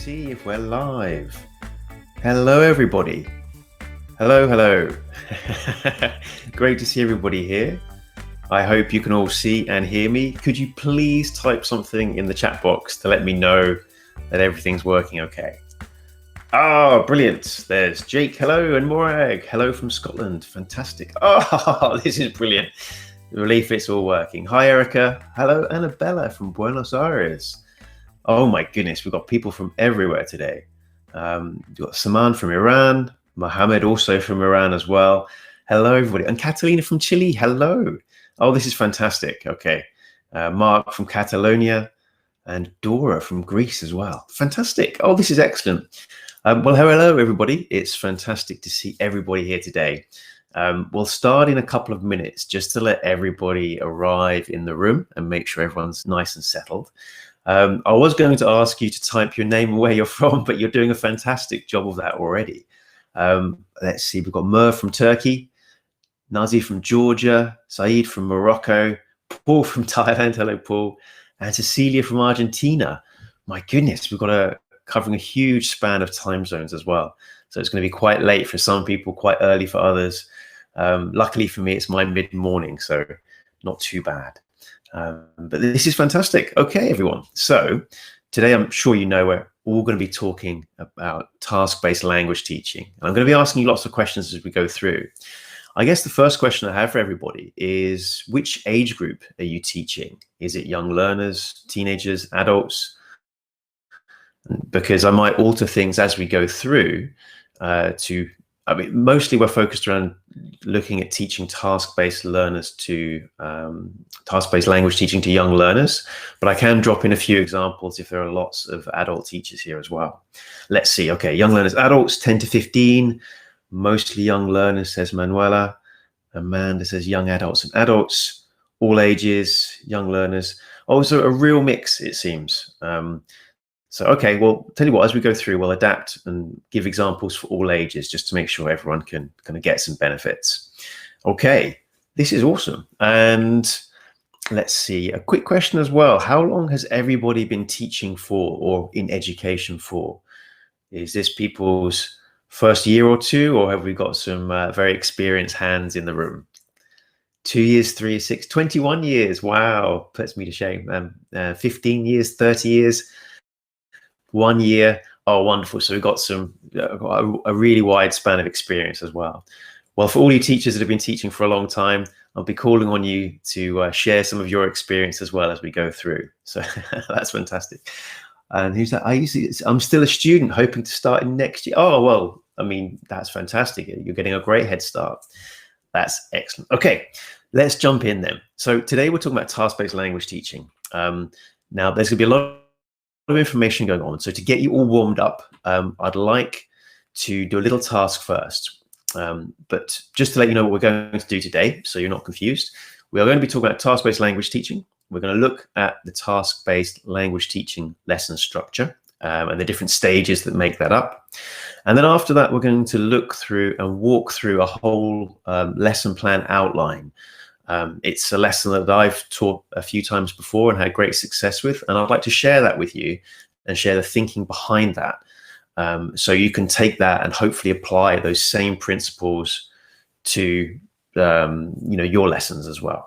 see if we're live. Hello, everybody. Hello. Great to see everybody here. I hope you can all see and hear me. Could you please type something in the chat box to let me know that everything's working okay? Oh, brilliant. There's Jake. Hello. And Morag. Hello from Scotland. Fantastic. Oh, this is brilliant. Relief it's all working. Hi, Erica. Hello, Annabella from Buenos Aires. Oh my goodness, we've got people from everywhere today. We've got Saman from Iran, Mohammed also from Iran as well. Hello, everybody. And Catalina from Chile. Hello. Oh, this is fantastic. Okay. Mark from Catalonia and Dora from Greece as well. Fantastic. Oh, this is excellent. Well, hello, everybody. It's fantastic to see everybody here today. We'll start in a couple of minutes just to let everybody arrive in the room and make sure everyone's nice and settled. I was going to ask you to type your name and where you're from, but you're doing a fantastic job of that already. Let's see, we've got Mer from Turkey, Nazi from Georgia, Saeed from Morocco, Paul from Thailand, hello Paul, and Cecilia from Argentina. My goodness, we've got covering a huge span of time zones as well. So it's going to be quite late for some people, quite early for others. Luckily for me, it's my mid-morning, so not too bad. But this is fantastic. Okay, everyone. So today, I'm sure you know we're all going to be talking about task-based language teaching. And I'm going to be asking you lots of questions as we go through. I guess the first question I have for everybody is, which age group are you teaching? Is it young learners, teenagers, adults? Because I might alter things as we go through mostly we're focused around looking at teaching task-based learners to task-based language teaching to young learners, but I can drop in a few examples if there are lots of adult teachers here as well. Let's see. Okay, young learners, adults 10 to 15, mostly young learners, says Manuela. Amanda says young adults and adults, all ages, young learners. Also a real mix, it seems. So, okay, well, tell you what, as we go through, we'll adapt and give examples for all ages just to make sure everyone can kind of get some benefits. Okay, this is awesome. And let's see, a quick question as well. How long has everybody been teaching for or in education for? Is this people's first year or two, or have we got some very experienced hands in the room? 2 years, 3 years, 6, 21 years. Wow, puts me to shame. 15 years, 30 years. 1 year. Oh, wonderful. So we've got a really wide span of experience as well. Well, for all you teachers that have been teaching for a long time, I'll be calling on you to share some of your experience as well as we go through. So that's fantastic. And who's that? I'm still a student hoping to start in next year. Oh, well, I mean, that's fantastic. You're getting a great head start. That's excellent. Okay, let's jump in then. So today we're talking about task-based language teaching. Now, there's going to be a lot of information going on. So to get you all warmed up, I'd like to do a little task first. But just to let you know what we're going to do today, so you're not confused, we are going to be talking about task-based language teaching. We're going to look at the task-based language teaching lesson structure and the different stages that make that up. And then after that, we're going to look through and walk through a whole lesson plan outline. It's a lesson that I've taught a few times before and had great success with, and I'd like to share that with you and share the thinking behind that, so you can take that and hopefully apply those same principles to your lessons as well.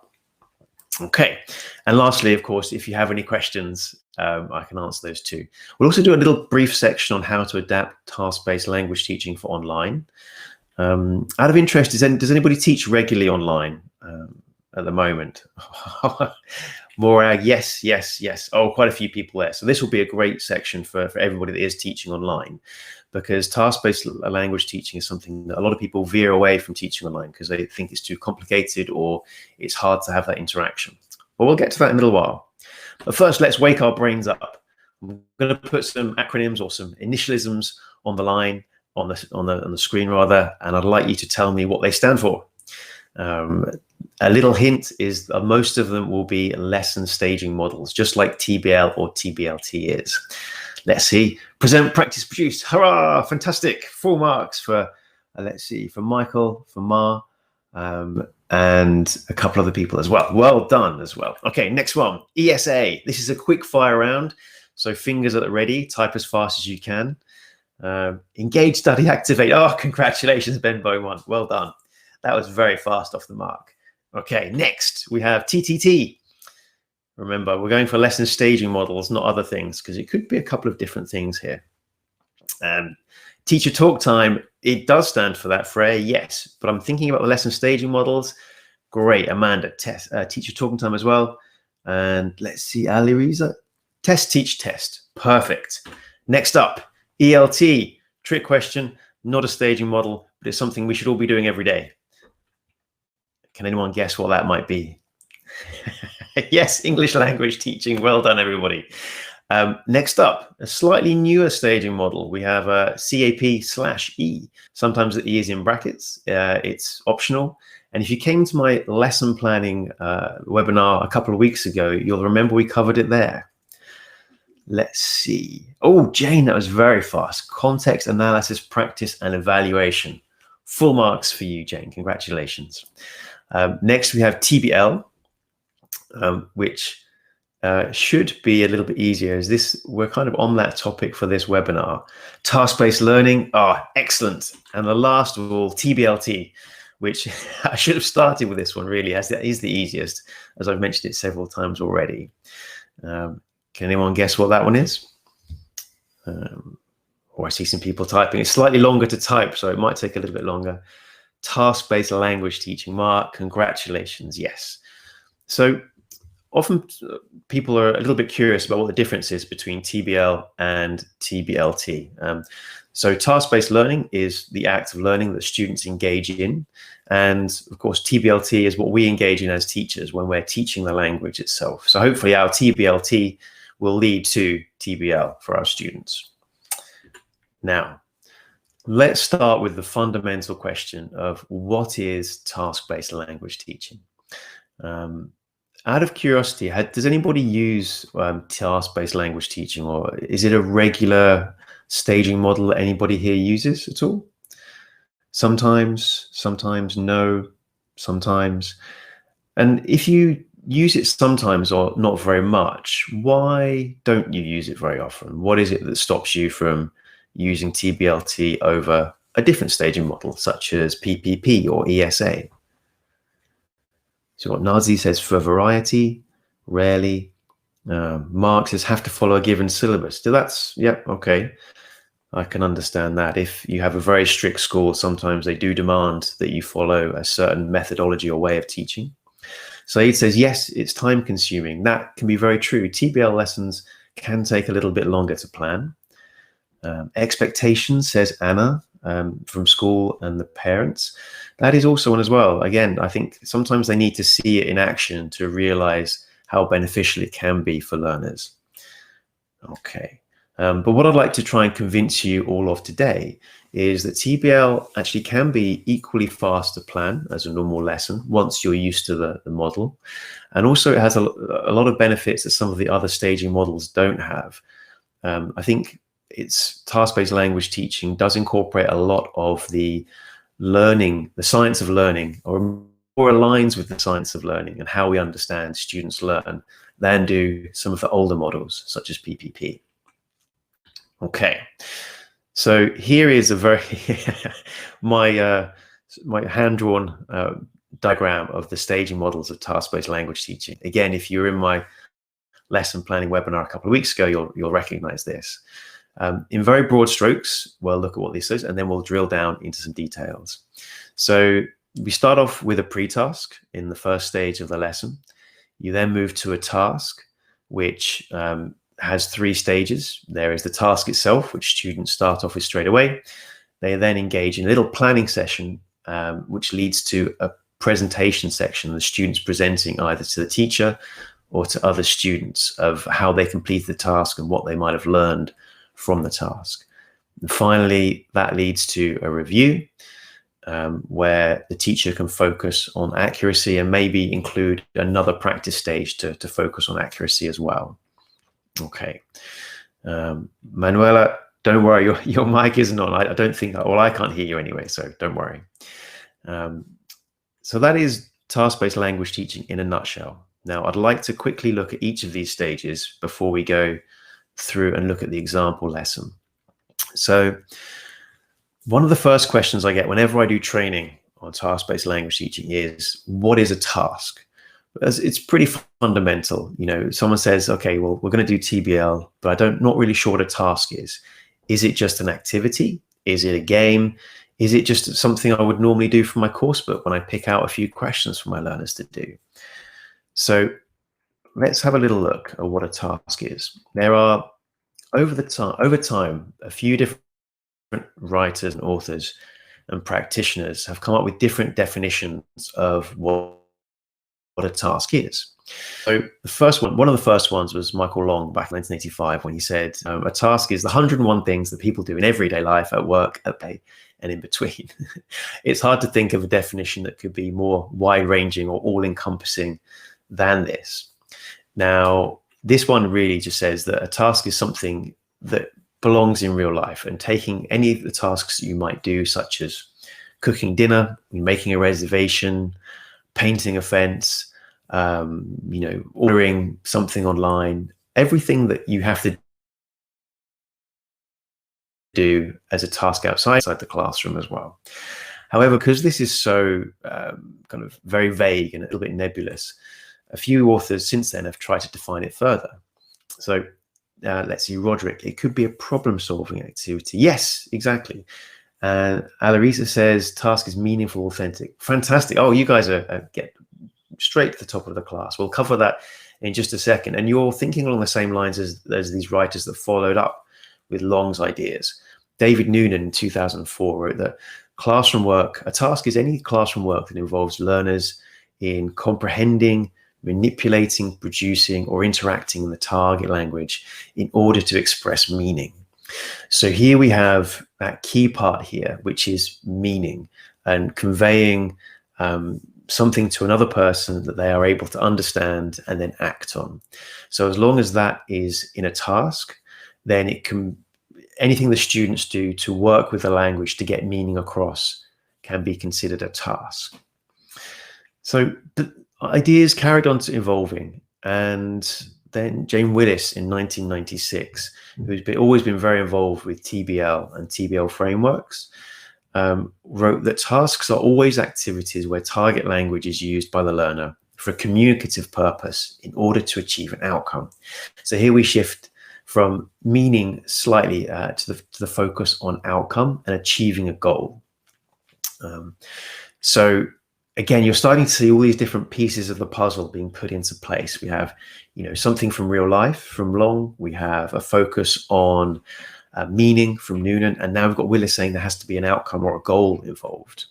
Okay, and lastly, of course, if you have any questions, I can answer those too. We'll also do a little brief section on how to adapt task-based language teaching for online. Out of interest, does anybody teach regularly online at the moment? Morag, yes. Oh, quite a few people there. So this will be a great section for everybody that is teaching online, because task-based language teaching is something that a lot of people veer away from teaching online because they think it's too complicated or it's hard to have that interaction. But we'll get to that in a little while. But first, let's wake our brains up. I'm going to put some acronyms or some initialisms on the line, on the screen rather, and I'd like you to tell me what they stand for. A little hint is that most of them will be lesson staging models, just like TBL or TBLT is. Let's see. Present, practice, produce. Hurrah! Fantastic. 4 marks for, let's see, for Michael, for Ma, and a couple other people as well. Well done as well. Okay, next one. ESA. This is a quick fire round. So fingers at the ready, type as fast as you can. Engage, study, activate. Oh, congratulations, Ben Beaumont. Well done. That was very fast off the mark. Okay, next we have TTT. Remember, we're going for lesson staging models, not other things, because it could be a couple of different things here. Teacher talk time, it does stand for that, Freya, yes. But I'm thinking about the lesson staging models. Great, Amanda, teacher talking time as well. And let's see, Ali Riza, test, teach, test. Perfect. Next up, ELT, trick question, not a staging model, but it's something we should all be doing every day. Can anyone guess what that might be? Yes, English language teaching. Well done, everybody. Next up, a slightly newer staging model. We have a CAP/E. Sometimes the E is in brackets. It's optional. And if you came to my lesson planning webinar a couple of weeks ago, you'll remember we covered it there. Let's see. Oh, Jane, that was very fast. Context analysis, practice, and evaluation. Full marks for you, Jane. Congratulations. Next, we have TBL, which should be a little bit easier, as we're kind of on that topic for this webinar. Task-based learning, excellent. And the last of all, TBLT, which I should have started with this one really, as that is the easiest, as I've mentioned it several times already. Can anyone guess what that one is? I see some people typing. It's slightly longer to type, so it might take a little bit longer. Task-based language teaching. Mark, congratulations, yes. So often people are a little bit curious about what the difference is between TBL and TBLT. So task-based learning is the act of learning that students engage in. And of course, TBLT is what we engage in as teachers when we're teaching the language itself. So hopefully our TBLT will lead to TBL for our students. Now, let's start with the fundamental question of what is task-based language teaching? Out of curiosity, does anybody use task-based language teaching, or is it a regular staging model that anybody here uses at all? Sometimes, no, sometimes. And if you use it sometimes or not very much, why don't you use it very often? What is it that stops you from using TBLT over a different staging model, such as PPP or ESA? So what Nazi says, for variety, rarely. Mark says, have to follow a given syllabus. So that's, yep, okay. I can understand that. If you have a very strict school, sometimes they do demand that you follow a certain methodology or way of teaching. Saeed says, yes, it's time consuming. That can be very true. TBL lessons can take a little bit longer to plan. Expectations, says Anna, from school and the parents. That is also one as well. Again, I think sometimes they need to see it in action to realize how beneficial it can be for learners. Okay. But what I'd like to try and convince you all of today is that TBL actually can be equally fast to plan as a normal lesson once you're used to the model. And also it has a lot of benefits that some of the other staging models don't have. I think its task-based language teaching does incorporate a lot of the learning, the science of learning, or more aligns with the science of learning and how we understand students learn than do some of the older models, such as PPP. Okay, so here is a very my hand-drawn diagram of the staging models of task-based language teaching. Again, if you're in my lesson planning webinar a couple of weeks ago, you'll recognize this. In very broad strokes, we'll look at what this is, and then we'll drill down into some details. So we start off with a pre-task in the first stage of the lesson. You then move to a task, which has 3 stages. There is the task itself, which students start off with straight away. They then engage in a little planning session, which leads to a presentation section, the students presenting either to the teacher or to other students of how they completed the task and what they might have learned from the task. And finally, that leads to a review where the teacher can focus on accuracy and maybe include another practice stage to focus on accuracy as well. Okay. Manuela, don't worry, your mic isn't on. I don't think, well, I can't hear you anyway, so don't worry. So that is task-based language teaching in a nutshell. Now, I'd like to quickly look at each of these stages before we go through and look at the example lesson. So one of the first questions I get whenever I do training on task-based language teaching is, what is a task? It's pretty fundamental. You know, someone says, okay, well, we're going to do TBL, but not really sure what a task is. Is it just an activity? Is it a game? Is it just something I would normally do from my course book when I pick out a few questions for my learners to do? So let's have a little look at what a task is. There are, over time, a few different writers and authors and practitioners have come up with different definitions of what a task is. So the first one of the first ones was Michael Long back in 1985, when he said, a task is the 101 things that people do in everyday life, at work, at play, and in between. It's hard to think of a definition that could be more wide-ranging or all-encompassing than this. Now, this one really just says that a task is something that belongs in real life, and taking any of the tasks that you might do, such as cooking dinner, making a reservation, painting a fence, ordering something online, everything that you have to do as a task outside the classroom as well. However, because this is so kind of very vague and a little bit nebulous, a few authors since then have tried to define it further. So let's see, Roderick, it could be a problem-solving activity. Yes, exactly. Alarisa says task is meaningful, authentic. Fantastic. Oh, you guys are get straight to the top of the class. We'll cover that in just a second. And you're thinking along the same lines as these writers that followed up with Long's ideas. David Noonan in 2004 wrote that classroom work, a task is any classroom work that involves learners in comprehending, manipulating, producing, or interacting in the target language in order to express meaning. So here we have that key part here, which is meaning and conveying something to another person that they are able to understand and then act on. So as long as that is in a task, then it can, anything the students do to work with the language to get meaning across can be considered a task. So the ideas carried on to evolving, and then Jane Willis in 1996, who's always been very involved with TBL and TBL frameworks, wrote that tasks are always activities where target language is used by the learner for a communicative purpose in order to achieve an outcome. So here we shift from meaning slightly to the focus on outcome and achieving a goal. So again, you're starting to see all these different pieces of the puzzle being put into place. We have, something from real life from Long. We have a focus on meaning from Noonan, and now we've got Willis saying there has to be an outcome or a goal involved.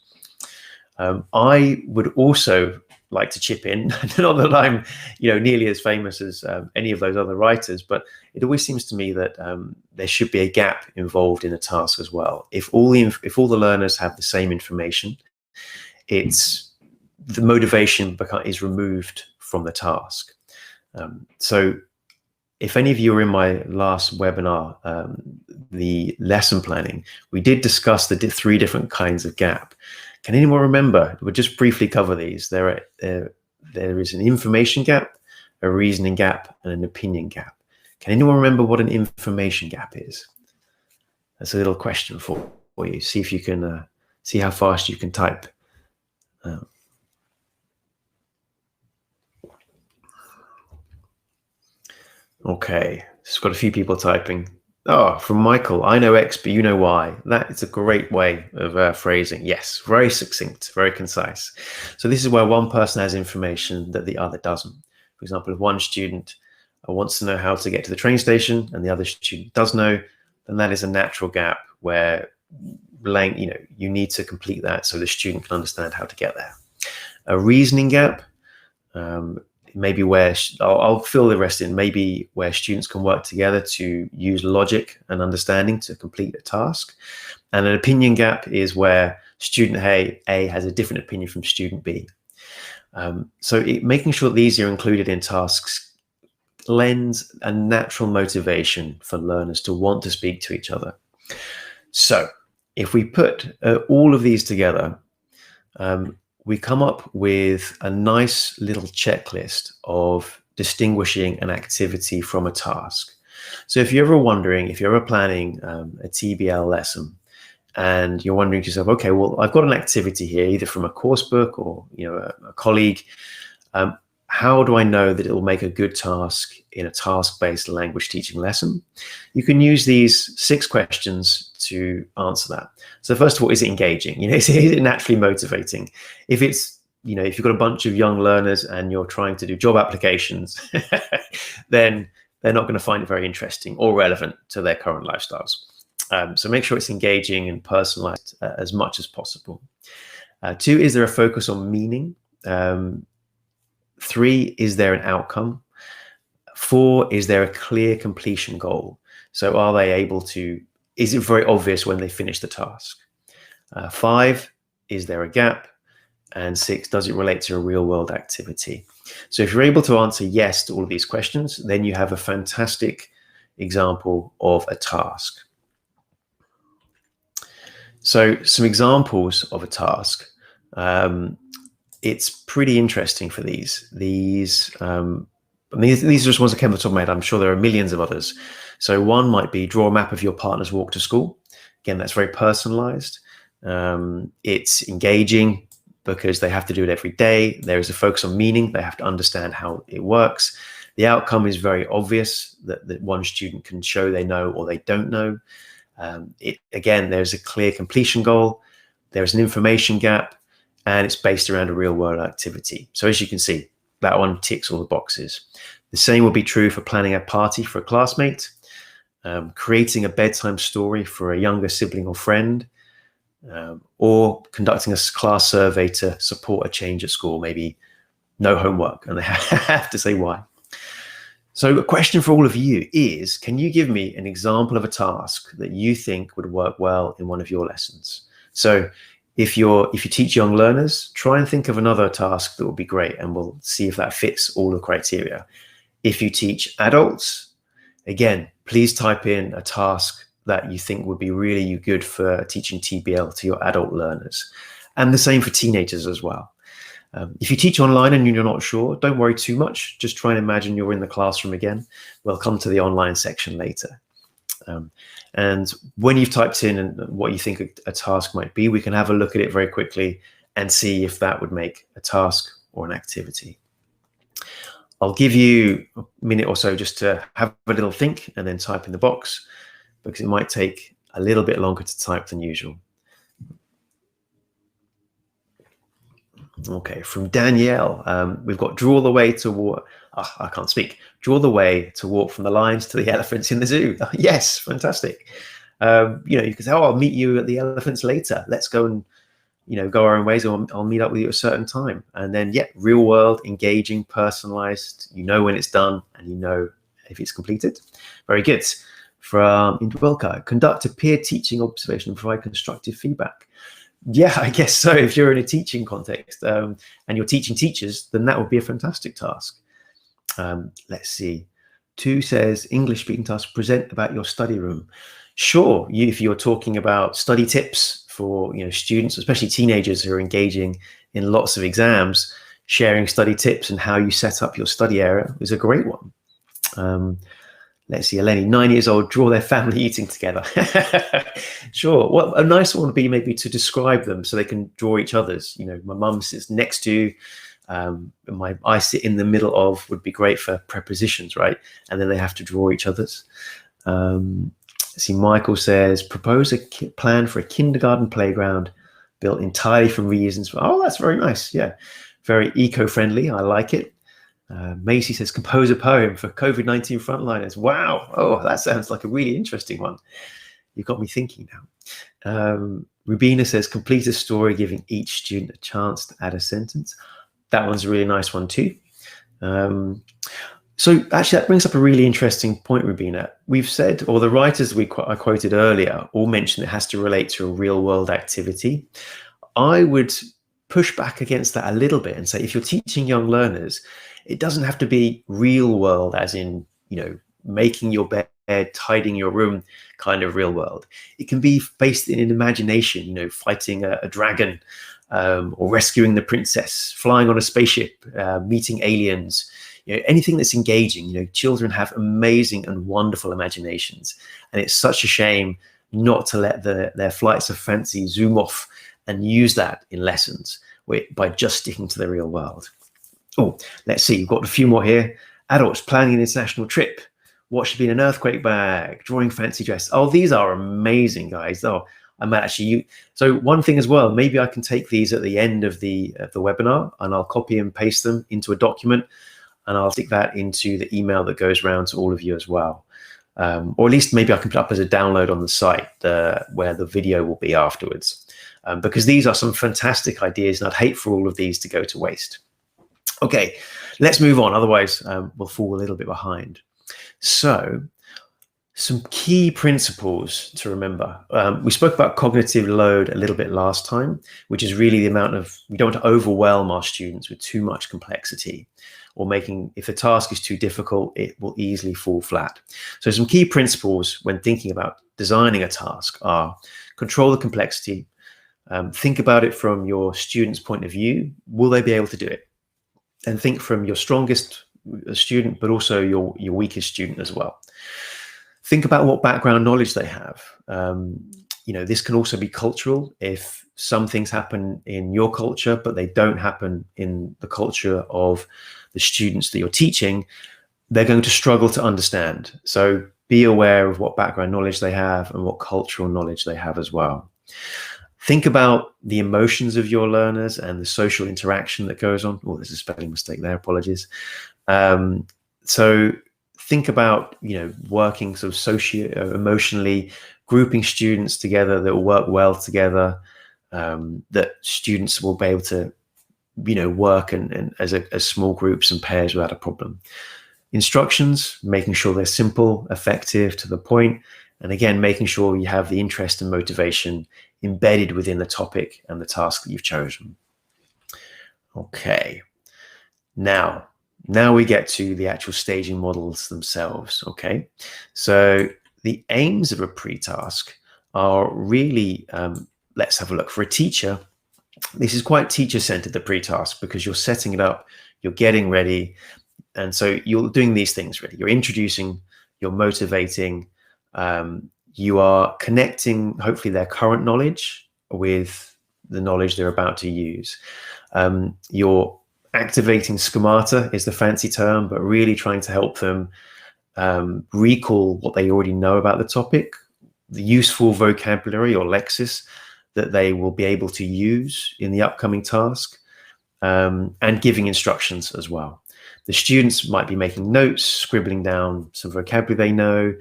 I would also like to chip in, not that I'm, nearly as famous as any of those other writers, but it always seems to me that there should be a gap involved in a task as well. If all the learners have the same information, the motivation is removed from the task. So if any of you were in my last webinar, the lesson planning, we did discuss the three different kinds of gap. Can anyone remember? We'll just briefly cover these. There is an information gap, a reasoning gap, and an opinion gap. Can anyone remember what an information gap is? That's a little question for you. See if you can see how fast you can type. Okay, it's got a few people typing. Oh, from Michael, I know X, but you know Y. That is a great way of phrasing. Yes, very succinct, very concise. So this is where one person has information that the other doesn't. For example, if one student wants to know how to get to the train station and the other student does know, then that is a natural gap where you need to complete that so the student can understand how to get there. A reasoning gap, maybe where I'll fill the rest in, maybe where students can work together to use logic and understanding to complete a task. And an opinion gap is where student A has a different opinion from student B. So making sure that these are included in tasks lends a natural motivation for learners to want to speak to each other. So if we put all of these together, we come up with a nice little checklist of distinguishing an activity from a task. So if you're ever wondering, if you're ever planning a TBL lesson, and you're wondering to yourself, okay, well, I've got an activity here, either from a course book or a colleague. How do I know that it will make a good task in a task-based language teaching lesson? You can use these 6 questions to answer that. So first of all, is it engaging? Is it naturally motivating? If it's, if you've got a bunch of young learners and you're trying to do job applications, then they're not going to find it very interesting or relevant to their current lifestyles. So make sure it's engaging and personalized as much as possible. 2, is there a focus on meaning? 3, is there an outcome? 4, is there a clear completion goal? So are they able to, is it very obvious when they finish the task? 5, is there a gap? And 6, does it relate to a real world activity? So if you're able to answer yes to all of these questions, then you have a fantastic example of a task. So some examples of a task. It's pretty interesting for these. These are just ones that came off the top of my head. I'm sure there are millions of others. So one might be draw a map of your partner's walk to school. Again, that's very personalized. It's engaging because they have to do it every day. There is a focus on meaning. They have to understand how it works. The outcome is very obvious, that one student can show they know or they don't know. Again, there's a clear completion goal. There's an information gap, and it's based around a real world activity. So as you can see, that one ticks all the boxes. The same will be true for planning a party for a classmate, creating a bedtime story for a younger sibling or friend, or conducting a class survey to support a change at school, maybe no homework, and they have to say why. So a question for all of you is, can you give me an example of a task that you think would work well in one of your lessons? So if you teach young learners, try and think of another task that would be great, and we'll see if that fits all the criteria. If you teach adults, again, please type in a task that you think would be really good for teaching TBL to your adult learners. And the same for teenagers as well. If you teach online and you're not sure, don't worry too much. Just try and imagine you're in the classroom again. We'll come to the online section later. And when you've typed in what you think a task might be, we can have a look at it very quickly and see if that would make a task or an activity. I'll give you a minute or so just to have a little think and then type in the box, because it might take a little bit longer to type than usual. Okay, from Danielle, we've got draw the way to walk. I can't speak. Draw the way to walk from the lions to the elephants in the zoo. Yes, fantastic. You could say, I'll meet you at the elephants later. Let's go and, go our own ways, or I'll meet up with you at a certain time. And then, real world, engaging, personalized. You know when it's done, and you know if it's completed. Very good. From Indwelka, conduct a peer teaching observation and provide constructive feedback. Yeah, I guess so. If you're in a teaching context and you're teaching teachers, then that would be a fantastic task. Let's see. 2 says, English speaking task, present about your study room. Sure, if you're talking about study tips for students, especially teenagers who are engaging in lots of exams, sharing study tips and how you set up your study area is a great one. Let's see, Eleni, 9 years old, draw their family eating together. Sure. Well, a nice one would be maybe to describe them so they can draw each other's. My mum sits next to, I sit in the middle of, would be great for prepositions, right? And then they have to draw each other's. See, Michael says, propose a plan for a kindergarten playground built entirely from reusing. Oh, that's very nice. Yeah, very eco-friendly. I like it. Macy says, compose a poem for COVID-19 frontliners. Wow. Oh, that sounds like a really interesting one. You've got me thinking now. Rubina says, complete a story giving each student a chance to add a sentence. That one's a really nice one too. So actually that brings up a really interesting point, Rubina. We've said, or the writers I quoted earlier all mentioned it has to relate to a real world activity. I would push back against that a little bit and say, if you're teaching young learners, it doesn't have to be real world, as in, making your bed, tidying your room kind of real world. It can be based in an imagination, fighting a dragon, or rescuing the princess, flying on a spaceship, meeting aliens. anything that's engaging. Children have amazing and wonderful imaginations, and it's such a shame not to let their flights of fancy zoom off and use that in lessons by just sticking to the real world. Oh, let's see, we've got a few more here. Adults planning an international trip. What should be in an earthquake bag? Drawing fancy dress. Oh, these are amazing, guys. Oh, I might actually so one thing as well, maybe I can take these at the end of the webinar, and I'll copy and paste them into a document, and I'll stick that into the email that goes around to all of you as well. Or at least maybe I can put up as a download on the site where the video will be afterwards, because these are some fantastic ideas, and I'd hate for all of these to go to waste. Okay, let's move on, otherwise we'll fall a little bit behind. So some key principles to remember. We spoke about cognitive load a little bit last time, which is really the amount of, we don't want to overwhelm our students with too much complexity, or if a task is too difficult, it will easily fall flat. So some key principles when thinking about designing a task are: control the complexity, think about it from your student's point of view. Will they be able to do it? And think from your strongest student, but also your weakest student as well. Think about what background knowledge they have. This can also be cultural. If some things happen in your culture, but they don't happen in the culture of the students that you're teaching, they're going to struggle to understand. So be aware of what background knowledge they have and what cultural knowledge they have as well. Think about the emotions of your learners and the social interaction that goes on. Oh, there's a spelling mistake there, apologies. So think about, working sort of socio-emotionally, grouping students together that will work well together, that students will be able to, work and as small groups and pairs without a problem. Instructions, making sure they're simple, effective, to the point, and again, making sure you have the interest and motivation embedded within the topic and the task that you've chosen. Okay, now we get to the actual staging models themselves. Okay, so the aims of a pre-task are really, let's have a look. For a teacher, this is quite teacher-centered, the pre-task, because you're setting it up, you're getting ready, and so you're doing these things really. You're introducing, you're motivating, you are connecting hopefully their current knowledge with the knowledge they're about to use. You're activating schemata is the fancy term, but really trying to help them recall what they already know about the topic, the useful vocabulary or lexis that they will be able to use in the upcoming task, and giving instructions as well. The students might be making notes, scribbling down some vocabulary they know,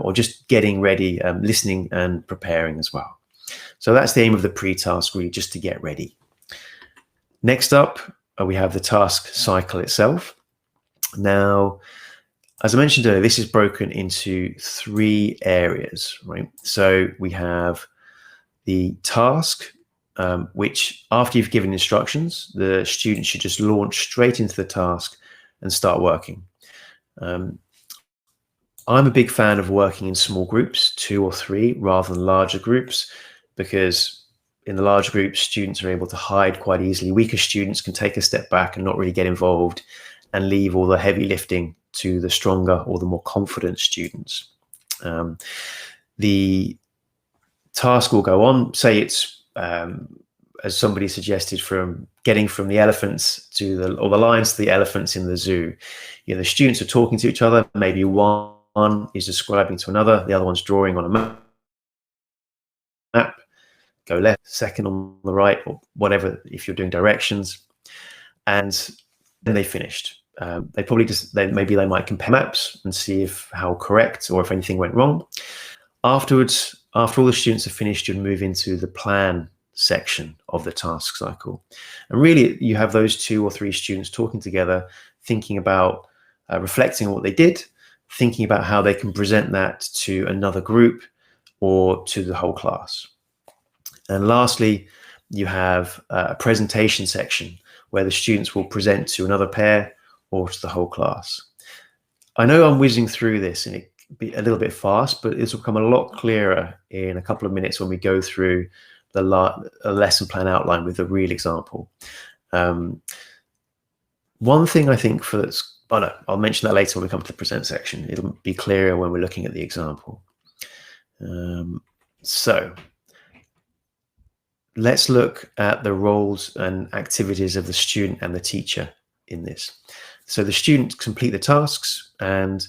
or just getting ready, listening and preparing as well. So that's the aim of the pre-task, really, just to get ready. Next up, we have the task cycle itself. Now, as I mentioned earlier, this is broken into 3 areas, right? So we have the task, which after you've given instructions, the student should just launch straight into the task and start working. I'm a big fan of working in small groups, 2 or 3, rather than larger groups, because in the large groups, students are able to hide quite easily. Weaker students can take a step back and not really get involved and leave all the heavy lifting to the stronger or the more confident students. The task will go on, say it's, as somebody suggested, from getting from the elephants to the lions to the elephants in the zoo. The students are talking to each other, maybe one is describing to another, the other one's drawing on a map, go left, second on the right, or whatever, if you're doing directions, and then they finished. They probably maybe they might compare maps and see how correct or if anything went wrong. Afterwards, after all the students have finished, you'd move into the plan section of the task cycle. And really, you have those 2 or 3 students talking together, thinking about, reflecting on what they did, thinking about how they can present that to another group or to the whole class. And lastly, you have a presentation section where the students will present to another pair or to the whole class. I know I'm whizzing through this and it be a little bit fast, but this will become a lot clearer in a couple of minutes when we go through the lesson plan outline with a real example. One thing I think that's Oh no, I'll mention that later when we come to the present section. It'll be clearer when we're looking at the example. So let's look at the roles and activities of the student and the teacher in this. So the students complete the tasks, and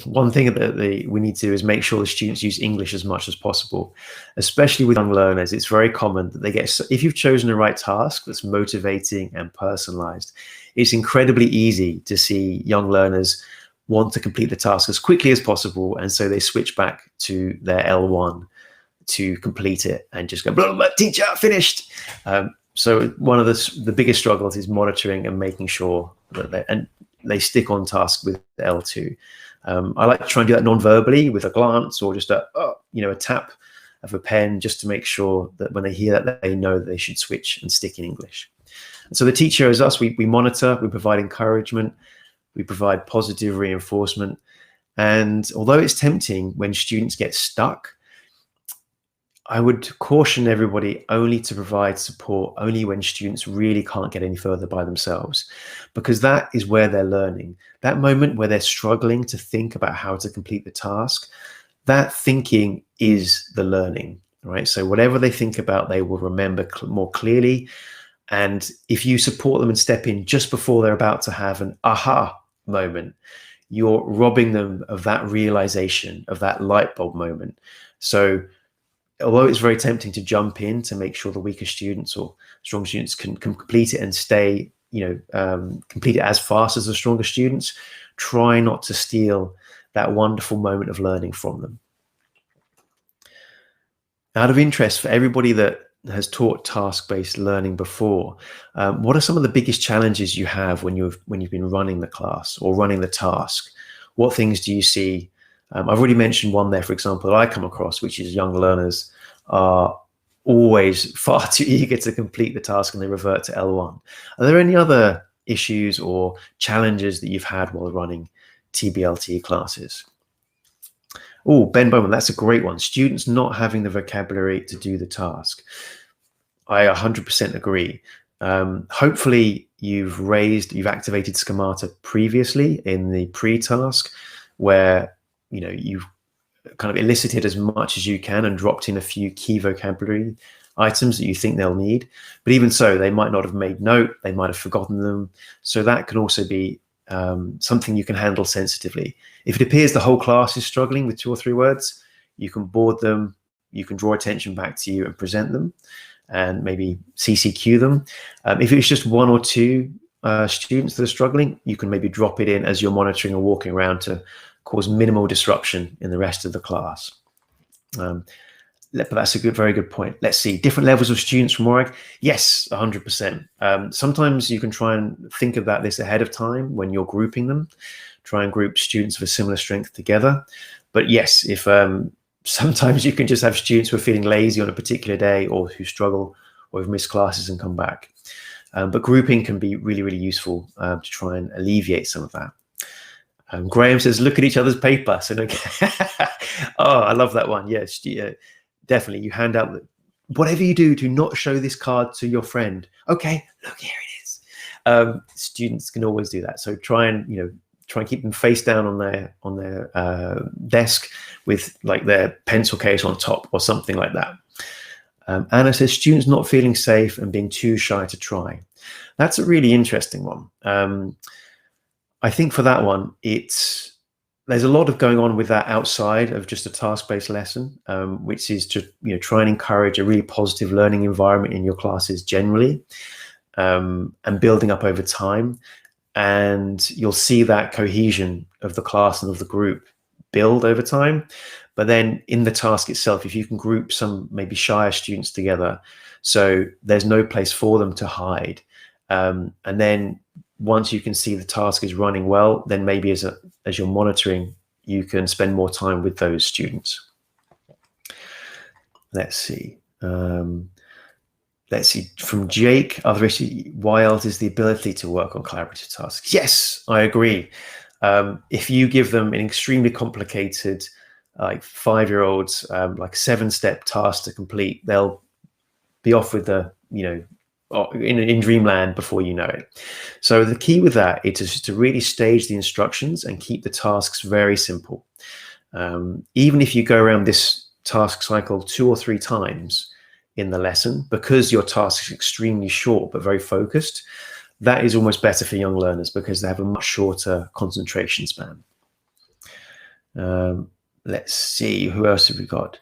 one thing that we need to do is make sure the students use English as much as possible, especially with young learners. It's very common that they get, if you've chosen the right task that's motivating and personalized, it's incredibly easy to see young learners want to complete the task as quickly as possible, and so they switch back to their L1 to complete it and just go, blah, blah, blah, teacher, finished. So one of the biggest struggles is monitoring and making sure that they stick on task with L2. I like to try and do that non-verbally with a glance or just a tap of a pen, just to make sure that when they hear that, they know that they should switch and stick in English. And so the teacher is us. We monitor, we provide encouragement, we provide positive reinforcement. And although it's tempting when students get stuck, I would caution everybody only to provide support only when students really can't get any further by themselves, because that is where they're learning. That moment where they're struggling to think about how to complete the task, that thinking is the learning, right? So whatever they think about, they will remember more clearly. And if you support them and step in just before they're about to have an aha moment, you're robbing them of that realization, of that light bulb moment. So although it's very tempting to jump in to make sure the weaker students or strong students can complete it and stay, complete it as fast as the stronger students, try not to steal that wonderful moment of learning from them. Out of interest, for everybody that has taught task-based learning before, what are some of the biggest challenges you have when you've been running the class or running the task? What things do you see? I've already mentioned one there, for example, that I come across, which is young learners are always far too eager to complete the task and they revert to L1. Are there any other issues or challenges that you've had while running TBLT classes? Oh, Ben Bowman, that's a great one. Students not having the vocabulary to do the task. I 100% agree. Hopefully you've activated schemata previously in the pre-task, where you've kind of elicited as much as you can and dropped in a few key vocabulary items that you think they'll need. But even so, they might not have made note, they might have forgotten them. So that can also be something you can handle sensitively. If it appears the whole class is struggling with 2 or 3 words, you can board them, you can draw attention back to you and present them and maybe CCQ them. If it's just 1 or 2 students that are struggling, you can maybe drop it in as you're monitoring and walking around to cause minimal disruption in the rest of the class. But that's a very good point. Let's see, different levels of students from Warwick. Yes, 100%. Sometimes you can try and think about this ahead of time when you're grouping them. Try and group students of a similar strength together. But yes, if sometimes you can just have students who are feeling lazy on a particular day or who struggle or have missed classes and come back. But grouping can be really, really useful to try and alleviate some of that. Graham says, look at each other's paper. So no, oh, I love that one. Yes, definitely. You hand out whatever you do not show this card to your friend. Okay, look, here it is. Students can always do that. So try and keep them face down on their desk with like their pencil case on top or something like that. Anna says, students not feeling safe and being too shy to try. That's a really interesting one. I think for that one, there's a lot of going on with that outside of just a task-based lesson, which is to try and encourage a really positive learning environment in your classes generally, and building up over time. And you'll see that cohesion of the class and of the group build over time. But then in the task itself, if you can group some maybe shyer students together, so there's no place for them to hide, and then once you can see the task is running well, then maybe as you're monitoring, you can spend more time with those students. Let's see. From Jake, other issue, why else is the ability to work on collaborative tasks? Yes, I agree. If you give them an extremely complicated, like 5-year-olds, like 7-step task to complete, they'll be off with the, in dreamland before you know it. So the key with that is to really stage the instructions and keep the tasks very simple. Even if you go around this task cycle 2 or 3 times in the lesson, because your task is extremely short but very focused, that is almost better for young learners because they have a much shorter concentration span. Let's see, who else have we got?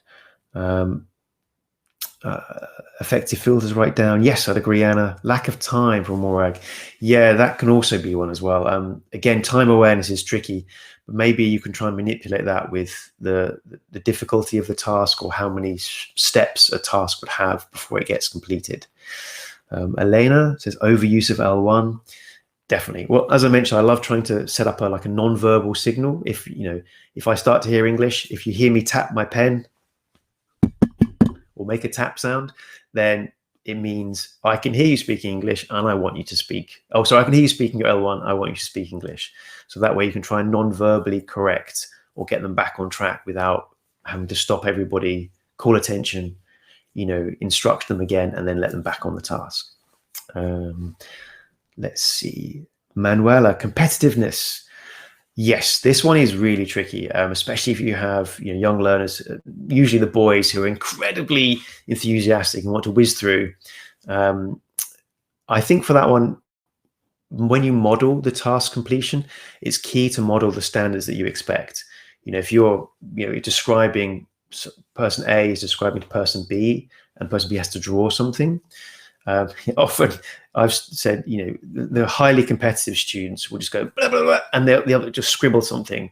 Effective filters right down. Yes, I'd agree, Anna. Lack of time for Morag. Yeah, that can also be one as well. Again, time awareness is tricky, but maybe you can try and manipulate that with the difficulty of the task or how many steps a task would have before it gets completed. Elena says overuse of L1. Definitely. Well, as I mentioned, I love trying to set up like a non-verbal signal. If I start to hear English, if you hear me tap my pen or make a tap sound, then it means I can hear you speaking English and I want you to speak. Oh, sorry, I can hear you speaking your L1. I want you to speak English. So that way you can try and non-verbally correct or get them back on track without having to stop everybody, call attention, instruct them again, and then let them back on the task. Let's see. Manuela, competitiveness. Yes, this one is really tricky, especially if you have young learners, usually the boys who are incredibly enthusiastic and want to whiz through. I think for that one, when you model the task completion, it's key to model the standards that you expect. If you're describing, person A is describing to person B, and person B has to draw something. Often I've said, the highly competitive students will just go blah, blah, blah, and they'll just scribble something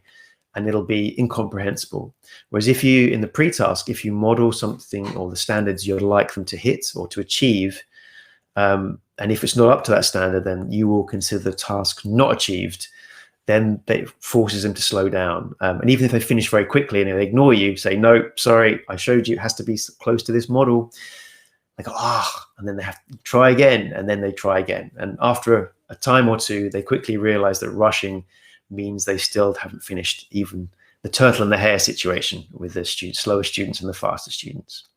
and it'll be incomprehensible. Whereas if you, in the pre-task, if you model something or the standards you'd like them to hit or to achieve, and if it's not up to that standard, then you will consider the task not achieved, then that forces them to slow down. And even if they finish very quickly and they ignore you, say, no, sorry, I showed you, it has to be close to this model. They go, and then they have to try again, and then they try again. And after a time or two, they quickly realize that rushing means they still haven't finished even the turtle and the hare situation with the slower students and the faster students.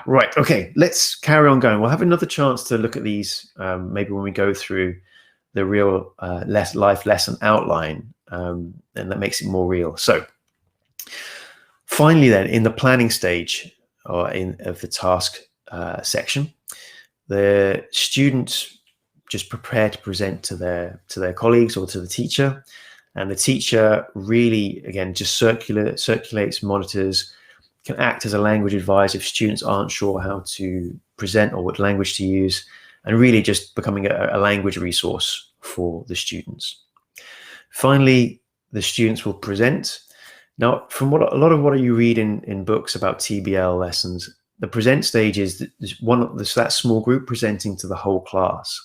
Right, okay, let's carry on going. We'll have another chance to look at these maybe when we go through the real life lesson outline, and that makes it more real. So finally then, in the planning stage, or of the task section, the students just prepare to present to their colleagues or to the teacher, and the teacher really, again, just circulates, monitors, can act as a language advisor if students aren't sure how to present or what language to use, and really just becoming a language resource for the students. Finally, the students will present. Now, from a lot of what you read in books about TBL lessons, the present stage is that small group presenting to the whole class.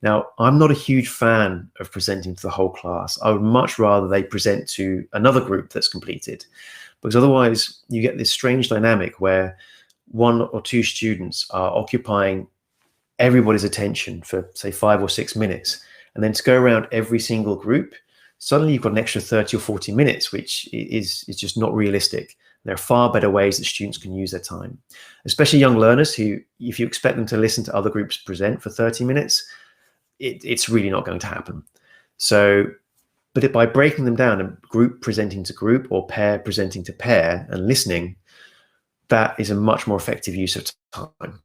Now, I'm not a huge fan of presenting to the whole class. I would much rather they present to another group that's completed, because otherwise you get this strange dynamic where 1 or 2 students are occupying everybody's attention for, say, 5 or 6 minutes, and then to go around every single group, suddenly you've got an extra 30 or 40 minutes, which is just not realistic. There are far better ways that students can use their time, especially young learners who, if you expect them to listen to other groups present for 30 minutes, it's really not going to happen. So, but by breaking them down and group presenting to group or pair presenting to pair and listening, that is a much more effective use of time.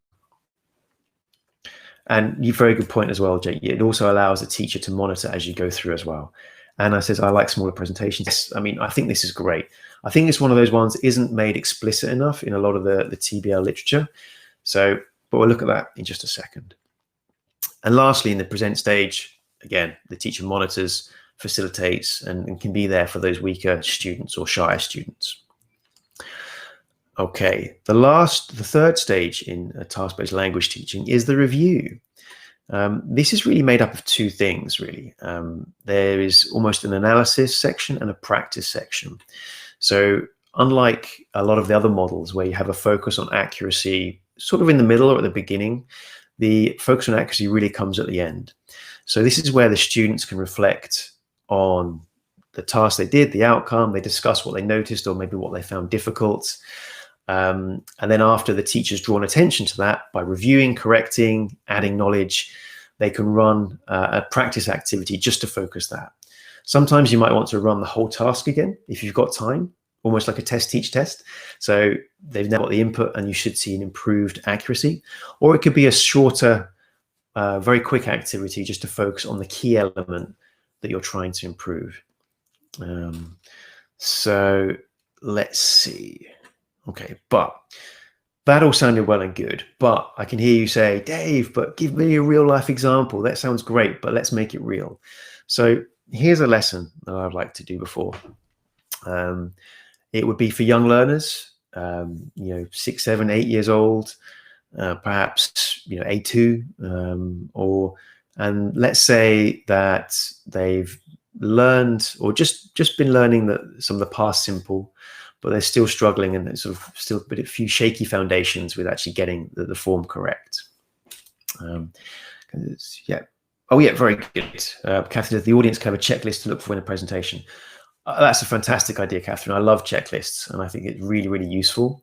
And you very good point as well, Jake. It also allows the teacher to monitor as you go through as well. Anna says, I like smaller presentations. Yes, I mean, I think this is great. I think it's one of those ones that isn't made explicit enough in a lot of the TBL literature. So, but we'll look at that in just a second. And lastly, in the present stage, again, the teacher monitors, facilitates, and can be there for those weaker students or shy students. Okay, the third stage in task-based language teaching is the review. This is really made up of 2 things, really. There is almost an analysis section and a practice section. So unlike a lot of the other models where you have a focus on accuracy sort of in the middle or at the beginning, the focus on accuracy really comes at the end. So this is where the students can reflect on the task they did, the outcome, they discuss what they noticed or maybe what they found difficult. And then after the teacher's drawn attention to that, by reviewing, correcting, adding knowledge, they can run a practice activity just to focus that. Sometimes you might want to run the whole task again if you've got time, almost like a test, teach, test. So they've now got the input and you should see an improved accuracy. Or it could be a shorter, very quick activity just to focus on the key element that you're trying to improve. So let's see. Okay, but that all sounded well and good, but I can hear you say, Dave, but give me a real life example. That sounds great, but let's make it real. So here's a lesson that I'd like to do before. It would be for young learners, 6, 7, 8 years old, perhaps, A2, and let's say that they've learned or just been learning some of the past simple, but they're still struggling and sort of still a few shaky foundations with actually getting the form correct. Yeah. Oh, yeah, very good. Catherine, does the audience can have a checklist to look for in a presentation? That's a fantastic idea, Catherine. I love checklists, and I think it's really, really useful,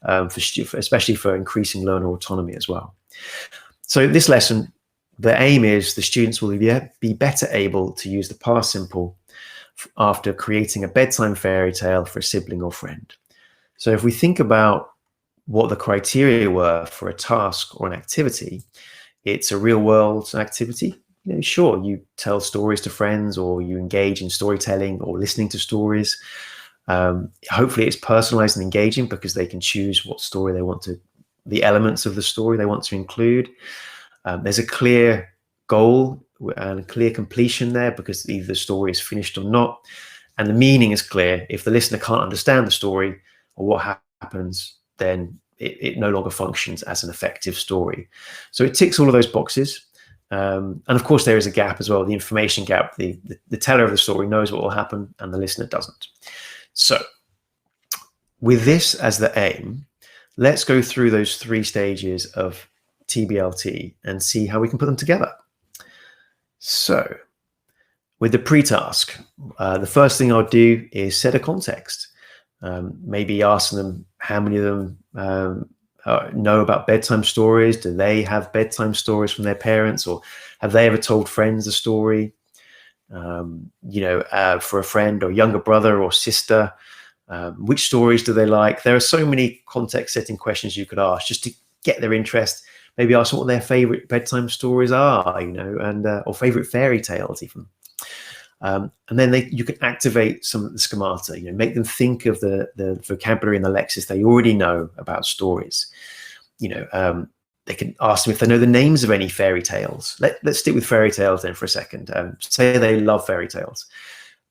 especially for increasing learner autonomy as well. So this lesson, the aim is the students will be better able to use the past simple after creating a bedtime fairy tale for a sibling or friend. So if we think about what the criteria were for a task or an activity, it's a real world activity. Sure, you tell stories to friends or you engage in storytelling or listening to stories. Hopefully it's personalized and engaging because they can choose what story they want to, the elements of the story they want to include. There's a clear goal and a clear completion there because either the story is finished or not. And the meaning is clear. If the listener can't understand the story or what happens, then it no longer functions as an effective story. So it ticks all of those boxes. And of course, there is a gap as well, the information gap. The teller of the story knows what will happen and the listener doesn't. So with this as the aim, let's go through those 3 stages of TBLT and see how we can put them together. So with the pre-task, the first thing I'll do is set a context. Maybe asking them how many of them know about bedtime stories. Do they have bedtime stories from their parents, or have they ever told friends a story? For a friend or younger brother or sister, which stories do they like? There are so many context setting questions you could ask just to get their interest. Maybe ask what their favorite bedtime stories are, and or favorite fairy tales even. And then you can activate some of the schemata, make them think of the vocabulary and the lexis they already know about stories. They can ask them if they know the names of any fairy tales. Let's stick with fairy tales then for a second. Say they love fairy tales.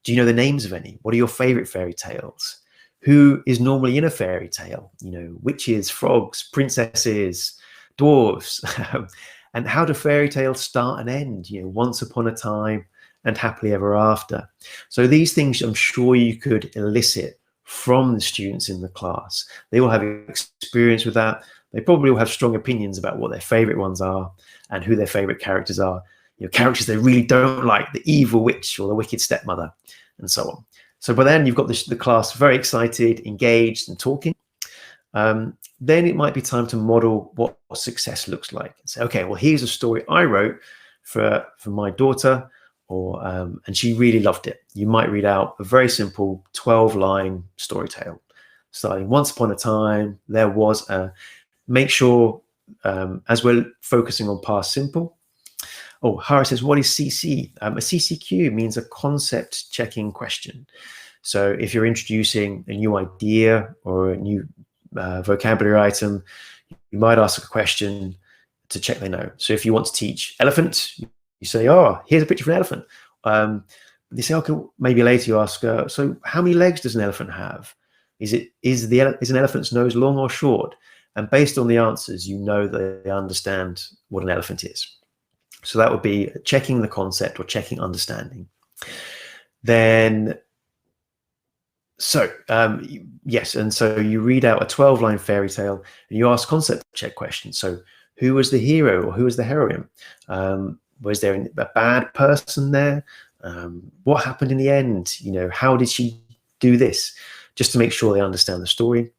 Do you know the names of any? What are your favorite fairy tales? Who is normally in a fairy tale? Witches, frogs, princesses, dwarves. And how do fairy tales start and end? Once upon a time and happily ever after. So these things I'm sure you could elicit from the students in the class. They will have experience with that. They probably will have strong opinions about what their favorite ones are and who their favorite characters are. Characters they really don't like, the evil witch or the wicked stepmother, and so on. So by then you've got the class very excited, engaged, and talking. Then it might be time to model what success looks like. And say, okay, well, here's a story I wrote for my daughter, and she really loved it. You might read out a very simple 12-line story tale, starting once upon a time, there was a, make sure, as we're focusing on past simple. Oh, Hara says, what is CC? A CCQ means a concept checking question. So if you're introducing a new idea or a new vocabulary item, you might ask a question to check they know. So if you want to teach elephant, you say, oh, here's a picture of an elephant. They say, okay, maybe later you ask, so how many legs does an elephant have? Is an elephant's nose long or short? And based on the answers, you know that they understand what an elephant is. So that would be checking the concept or checking understanding. Then, yes, and so you read out a 12-line fairy tale and you ask concept check questions. So who was the hero or who was the heroine? Was there a bad person there? What happened in the end? How did she do this? Just to make sure they understand the story.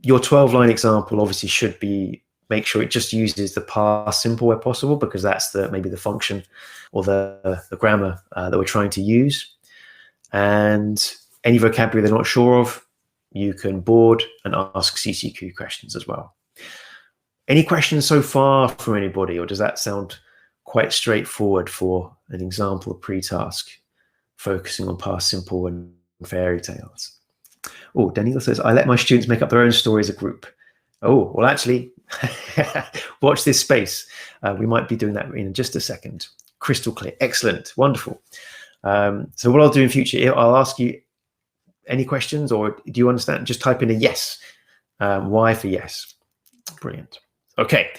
your 12-line example obviously should be, make sure it just uses the past simple where possible, because that's maybe the function or the grammar that we're trying to use. And any vocabulary they're not sure of, you can board and ask CCQ questions as well. Any questions so far from anybody, or does that sound quite straightforward for an example of pre-task focusing on past simple and fairy tales? Oh, Daniel says, I let my students make up their own story as a group. Oh, well, actually, watch this space. We might be doing that in just a second. Crystal clear. Excellent. Wonderful. So what I'll do in future, I'll ask you any questions, or do you understand? Just type in a yes. Y for yes. Brilliant. Okay.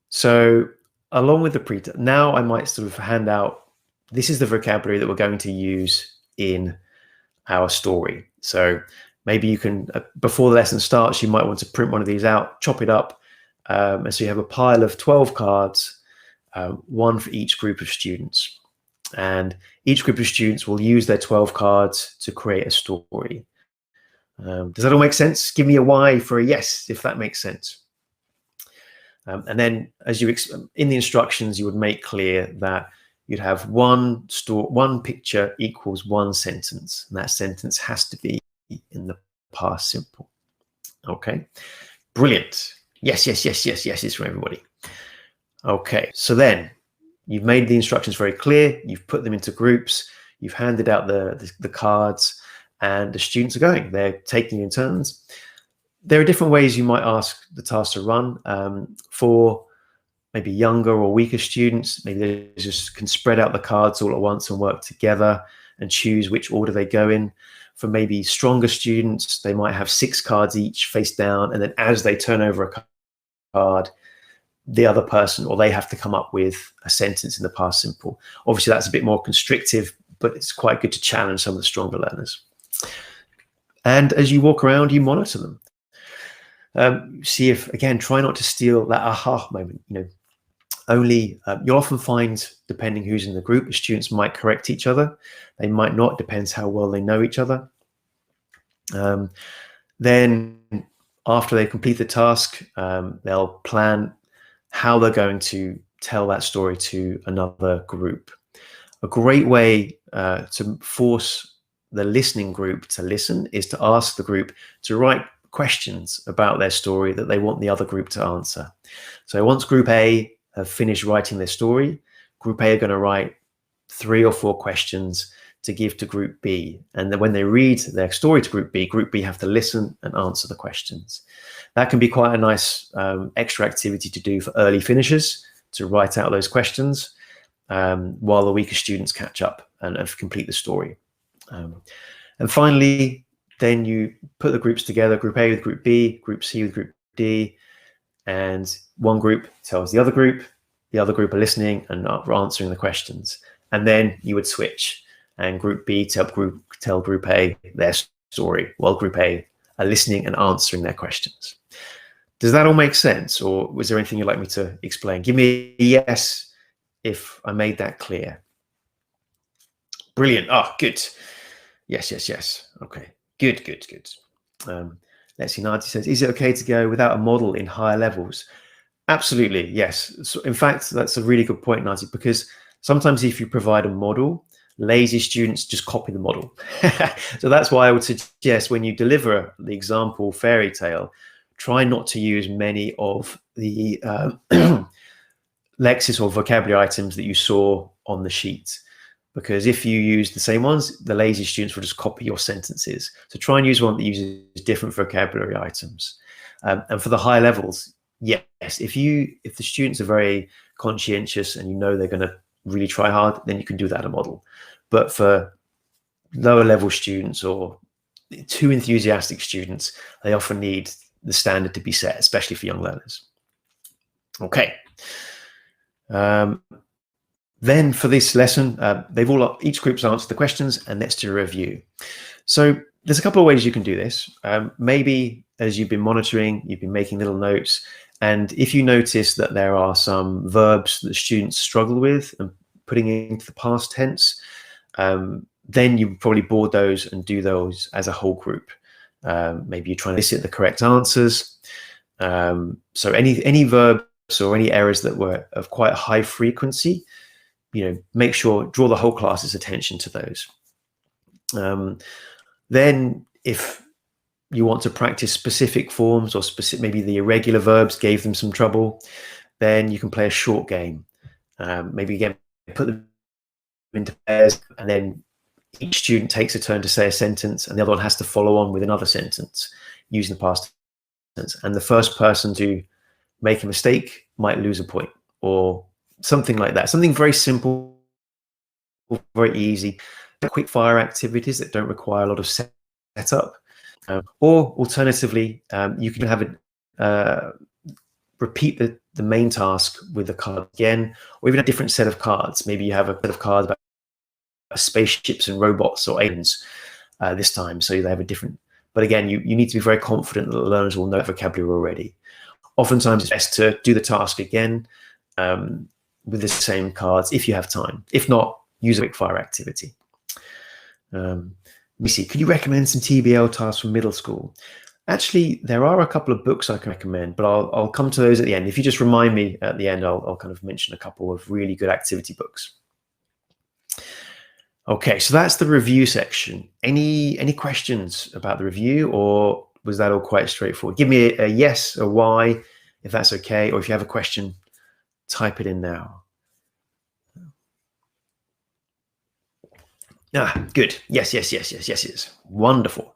So along with the now I might sort of hand out, this is the vocabulary that we're going to use in our story. So maybe you can, before the lesson starts, you might want to print one of these out, chop it up. And so you have a pile of 12 cards, one for each group of students. And each group of students will use their 12 cards to create a story. Does that all make sense? Give me a Y for a yes, if that makes sense. And then as you in the instructions, you would make clear that you'd have one picture equals one sentence, and that sentence has to be in the past simple. Okay, brilliant. Yes, yes, yes, yes, yes, it's from everybody. Okay, so then you've made the instructions very clear, you've put them into groups, you've handed out the cards, and the students are going. They're taking in turns. There are different ways you might ask the task to run. For maybe younger or weaker students, maybe they just can spread out the cards all at once and work together and choose which order they go in. For maybe stronger students, they might have 6 cards each face down, and then as they turn over a card, the other person, or they have to come up with a sentence in the past simple. Obviously, that's a bit more constrictive, but it's quite good to challenge some of the stronger learners. And as you walk around, you monitor them. See if, again, try not to steal that aha moment. You know, you'll often find, depending who's in the group, the students might correct each other. They might not, depends how well they know each other. Then after they complete the task, they'll plan how they're going to tell that story to another group. A great way to force the listening group to listen is to ask the group to write questions about their story that they want the other group to answer. So once group A have finished writing their story, group A are going to write 3 or 4 questions to give to group B. And then when they read their story to group B have to listen and answer the questions. That can be quite a nice extra activity to do for early finishers, to write out those questions while the weaker students catch up and complete the story. And finally, then you put the groups together, group A with group B, group C with group D, and one group tells the other group are listening and are answering the questions. And then you would switch, and group B tell group A their story, while group A are listening and answering their questions. Does that all make sense, or was there anything you'd like me to explain? Give me a yes if I made that clear. Brilliant. Oh, good. Yes, yes, yes. Okay. Good, good, good. Let's see, Nadia says, is it okay to go without a model in higher levels? Absolutely, yes. So in fact, that's a really good point, Nadia, because sometimes if you provide a model, lazy students just copy the model. So that's why I would suggest when you deliver the example fairy tale, try not to use many of the lexis or vocabulary items that you saw on the sheet. Because if you use the same ones, the lazy students will just copy your sentences. So try and use one that uses different vocabulary items. And for the high levels, yes, if the students are very conscientious and you know they're going to really try hard, then you can do that in a model. But for lower level students or too enthusiastic students, they often need the standard to be set, especially for young learners. Okay. Then for this lesson, each group's answered the questions, and let's do a review. So there's a couple of ways you can do this. Maybe as you've been monitoring, you've been making little notes, and if you notice that there are some verbs that students struggle with and putting into the past tense, then you probably board those and do those as a whole group. Maybe you're trying to elicit the correct answers. So any verbs or any errors that were of quite high frequency, make sure, draw the whole class's attention to those. Then if you want to practice specific forms or maybe the irregular verbs gave them some trouble, then you can play a short game. Maybe again, put them into pairs, and then each student takes a turn to say a sentence and the other one has to follow on with another sentence using the past tense. And the first person to make a mistake might lose a point or something like that. Something very simple, very easy, quick fire activities that don't require a lot of setup. Or alternatively, you can have it repeat the main task with the card again, or even a different set of cards. Maybe you have a set of cards about spaceships and robots or aliens this time, so they have a different. But again, you need to be very confident that the learners will know vocabulary already. Oftentimes, it's best to do the task again with the same cards if you have time. If not, use a quick fire activity. Let me see. Could you recommend some TBL tasks from middle school? Actually, there are a couple of books I can recommend, but I'll come to those at the end. If you just remind me at the end, I'll kind of mention a couple of really good activity books. Okay, so that's the review section. Any questions about the review, or was that all quite straightforward? Give me a yes or why, if that's okay, or if you have a question, type it in now. Good. Yes. Wonderful.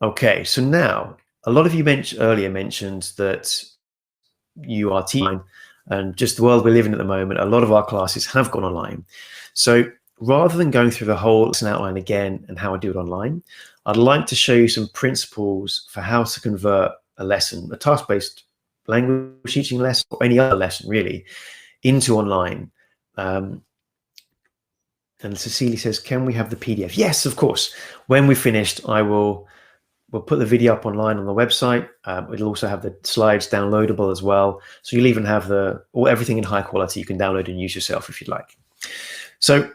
Okay, so now a lot of you earlier mentioned that you are teaching, and just the world we live in at the moment, a lot of our classes have gone online. So rather than going through the whole lesson outline again and how I do it online, I'd like to show you some principles for how to convert a lesson, a task-based language teaching lesson, or any other lesson really, into online. And Cecilia says, can we have the PDF? Yes, of course. When we've finished, we'll put the video up online on the website. It'll also have the slides downloadable as well. So you'll even have everything in high quality you can download and use yourself if you'd like. So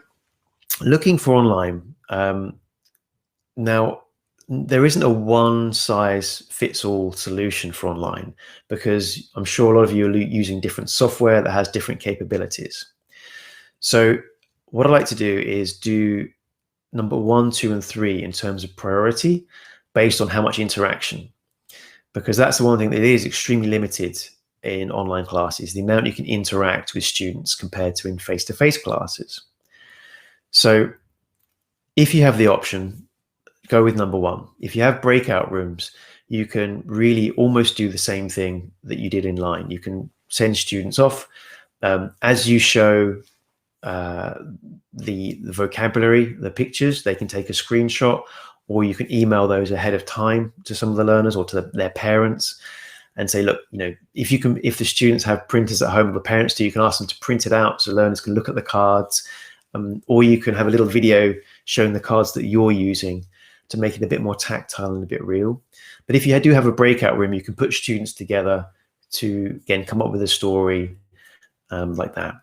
looking for online. Now, there isn't a one-size-fits-all solution for online, because I'm sure a lot of you are using different software that has different capabilities. So what I like to do is do number 1, 2, and 3 in terms of priority based on how much interaction, because that's the one thing that is extremely limited in online classes, the amount you can interact with students compared to in face-to-face classes. So if you have the option, go with number 1. If you have breakout rooms, you can really almost do the same thing that you did in line. You can send students off as you show the vocabulary, the pictures, they can take a screenshot, or you can email those ahead of time to some of the learners or to their parents and say, look, if the students have printers at home, the parents do, you can ask them to print it out so learners can look at the cards, or you can have a little video showing the cards that you're using to make it a bit more tactile and a bit real. But if you do have a breakout room, you can put students together to, again, come up with a story like that.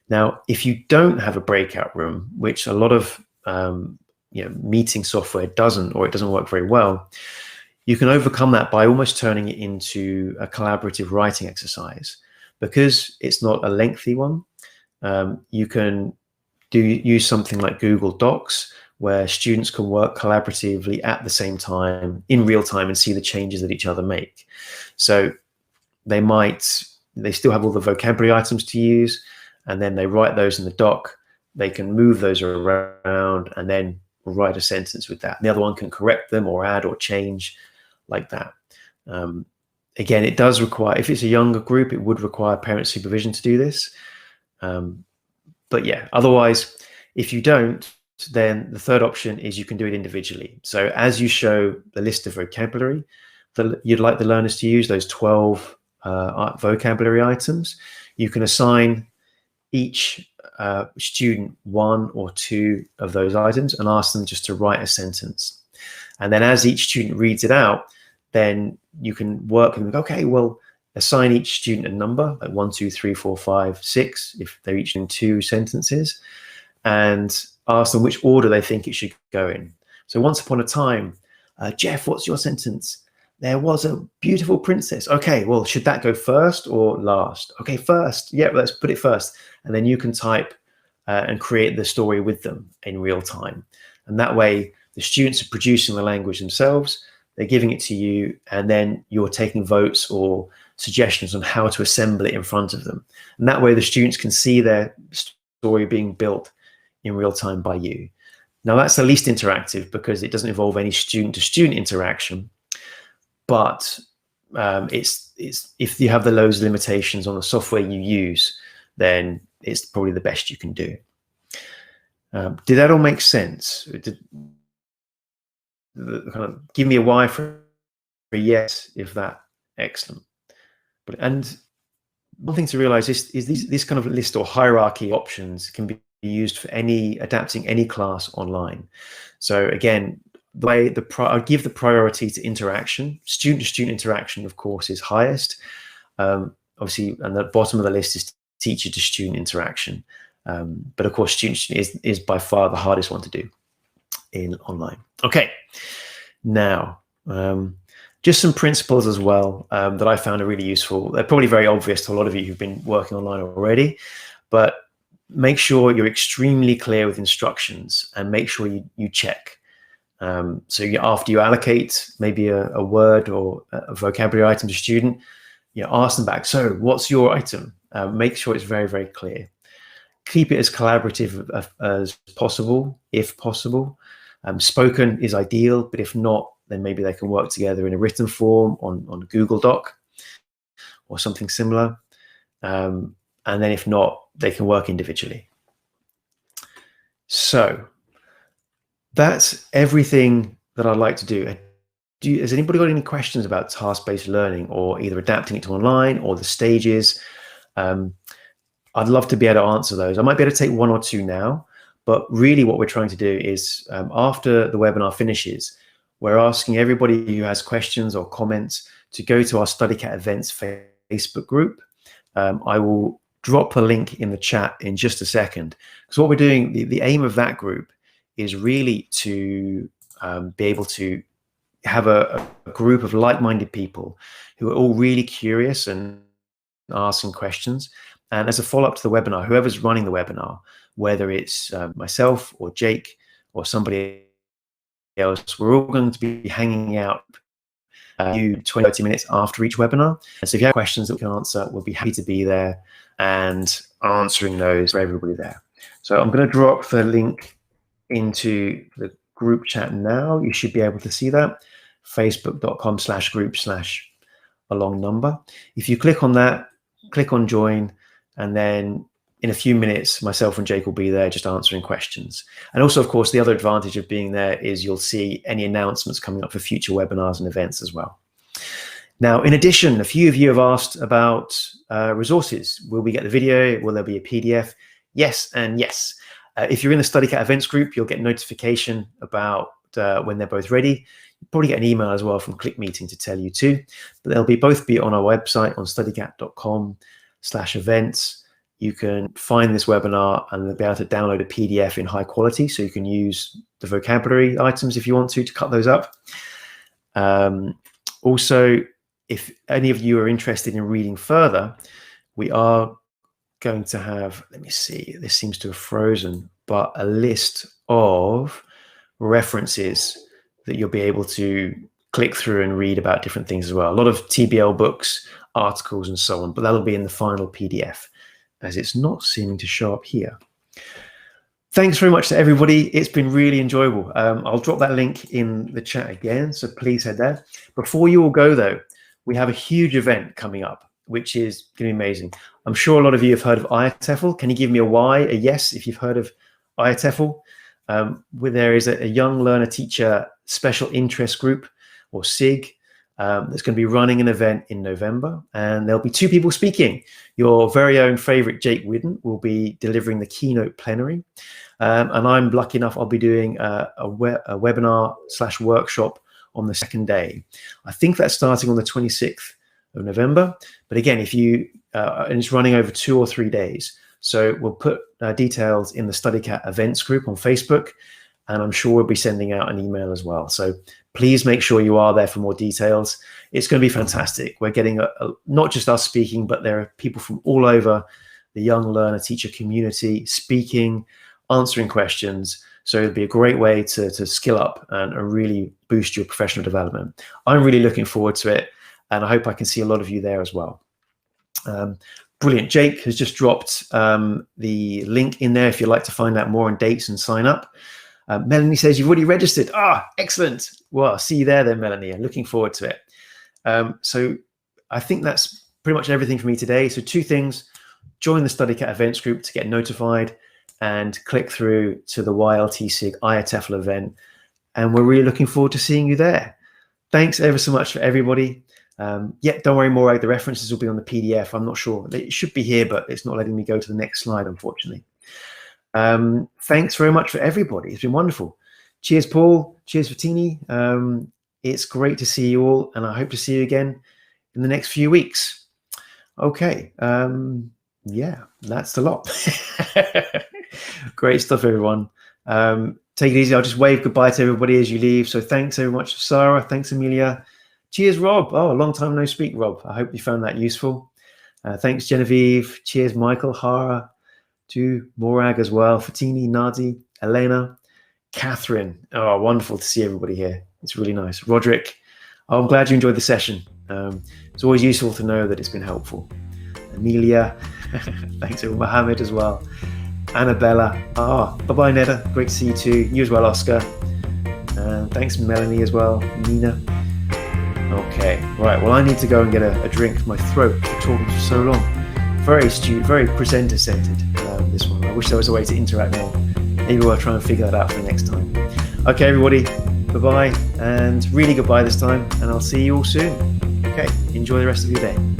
Now, if you don't have a breakout room, which a lot of meeting software doesn't, or it doesn't work very well, you can overcome that by almost turning it into a collaborative writing exercise. Because it's not a lengthy one, you can use something like Google Docs, where students can work collaboratively at the same time, in real time, and see the changes that each other make. So they still have all the vocabulary items to use, and then they write those in the doc. They can move those around and then write a sentence with that. And the other one can correct them or add or change like that. Again, it does require, if it's a younger group, it would require parent supervision to do this. But yeah, otherwise, if you don't, then the third option is you can do it individually. So as you show the list of vocabulary that you'd like the learners to use, those 12 vocabulary items, you can assign each student 1 or 2 of those items and ask them just to write a sentence. And then as each student reads it out, then you can work and go, okay, well, assign each student a number, like 1, 2, 3, 4, 5, 6, if they're each in 2 sentences, and ask them which order they think it should go in. So once upon a time, Jeff, what's your sentence? There was a beautiful princess. Okay, well, should that go first or last? Okay, first. Yeah, let's put it first. And then you can type and create the story with them in real time. And that way, the students are producing the language themselves, they're giving it to you, and then you're taking votes or suggestions on how to assemble it in front of them. And that way, the students can see their story being built in real time by you. Now, that's the least interactive because it doesn't involve any student-to-student interaction. But it's if you have the loads of limitations on the software you use, then it's probably the best you can do. Did that all make sense? Kind of give me a Y for a yes if that. Excellent. And one thing to realize is this kind of list or hierarchy options can be used for adapting any class online. So again, the way I give the priority to interaction. Student-to-student interaction, of course, is highest. Obviously, and the bottom of the list is teacher-to-student interaction. But of course, student-to-student is by far the hardest one to do in online. Okay, now just some principles as well that I found are really useful. They're probably very obvious to a lot of you who've been working online already, but make sure you're extremely clear with instructions and make sure you check. So after you allocate maybe a word or a vocabulary item to student, ask them back, so what's your item? Make sure it's very, very clear. Keep it as collaborative as possible, if possible. Spoken is ideal, but if not, then maybe they can work together in a written form on Google Doc or something similar. And then if not, they can work individually. So that's everything that I'd like to do. Has anybody got any questions about task-based learning or either adapting it to online or the stages? I'd love to be able to answer those. I might be able to take one or two now, but really what we're trying to do is after the webinar finishes, we're asking everybody who has questions or comments to go to our Studycat events Facebook group. I will drop a link in the chat in just a second, because what we're doing, the aim of that group is really to be able to have a group of like-minded people who are all really curious and asking questions. And as a follow-up to the webinar, whoever's running the webinar, whether it's myself or Jake or somebody else, we're all going to be hanging out 20-30 minutes after each webinar. And so if you have questions that we can answer, we'll be happy to be there and answering those for everybody there. So I'm going to drop the link into the group chat now. You should be able to see that. facebook.com/group/a long number. If you click on that, click on join, and then in a few minutes, myself and Jake will be there just answering questions. And also, of course, the other advantage of being there is you'll see any announcements coming up for future webinars and events as well. Now, in addition, a few of you have asked about resources. Will we get the video? Will there be a PDF? Yes and yes. If you're in the Studycat events group, you'll get notification about when they're both ready. You'll probably get an email as well from Click Meeting to tell you too. But they'll both be on our website on studycat.com/events. You can find this webinar and they'll be able to download a PDF in high quality, so you can use the vocabulary items if you want to cut those up. Also, if any of you are interested in reading further, we are going to have, let me see, this seems to have frozen, but a list of references that you'll be able to click through and read about different things as well. A lot of TBL books, articles, and so on, but that'll be in the final PDF, as it's not seeming to show up here. Thanks very much to everybody. It's been really enjoyable. I'll drop that link in the chat again, so please head there. Before you all go though, we have a huge event coming up, which is going to be amazing. I'm sure a lot of you have heard of IATEFL. Can you give me a Y, a yes, if you've heard of IATEFL? Where there is a young learner teacher special interest group, or SIG, that's going to be running an event in November, and there'll be two people speaking. Your very own favorite Jake Whidden will be delivering the keynote plenary, and I'm lucky enough I'll be doing a webinar/workshop on the second day. I think that's starting on the 26th of November, but again, if you and it's running over 2 or 3 days, so we'll put details in the Studycat events group on Facebook, and I'm sure we'll be sending out an email as well. So Please make sure you are there for more details. It's going to be fantastic. We're getting not just us speaking, but there are people from all over the young learner teacher community speaking, answering questions. So it'd be a great way to skill up and really boost your professional development. I'm really looking forward to it, and I hope I can see a lot of you there as well. Brilliant. Jake has just dropped the link in there if you'd like to find out more on dates and sign up. Melanie says you've already registered. Excellent. Well, I'll see you there then, Melanie. I'm looking forward to it. So I think that's pretty much everything for me today. So 2 things: join the Studycat events group to get notified, and click through to the YLTC IATEFL event. And we're really looking forward to seeing you there. Thanks ever so much for everybody. Don't worry, more the references will be on the PDF. I'm not sure. It should be here, but it's not letting me go to the next slide, unfortunately. Thanks very much for everybody. It's been wonderful. Cheers, Paul. Cheers for Tini. It's great to see you all, and I hope to see you again in the next few weeks. Okay. That's the lot. Great stuff, everyone. Take it easy. I'll just wave goodbye to everybody as you leave. So thanks very much, Sarah. Thanks, Amelia. Cheers, Rob. A long time no speak, Rob. I hope you found that useful. Thanks, Genevieve. Cheers, Michael, Hara, to Morag as well, Fatini, Nadi, Elena, Catherine. Wonderful to see everybody here. It's really nice. Roderick, I'm glad you enjoyed the session. It's always useful to know that it's been helpful. Amelia, thanks, Mohammed as well. Annabella, bye-bye, Neda. Great to see you too. You as well, Oscar. Thanks, Melanie as well. Nina. Okay, right. Well, I need to go and get a drink. My throat for talking for so long. Very astute, very presenter-centered, this one. I wish there was a way to interact more. Maybe we'll try and figure that out for next time. Okay, everybody, bye-bye, and really goodbye this time, and I'll see you all soon. Okay, enjoy the rest of your day.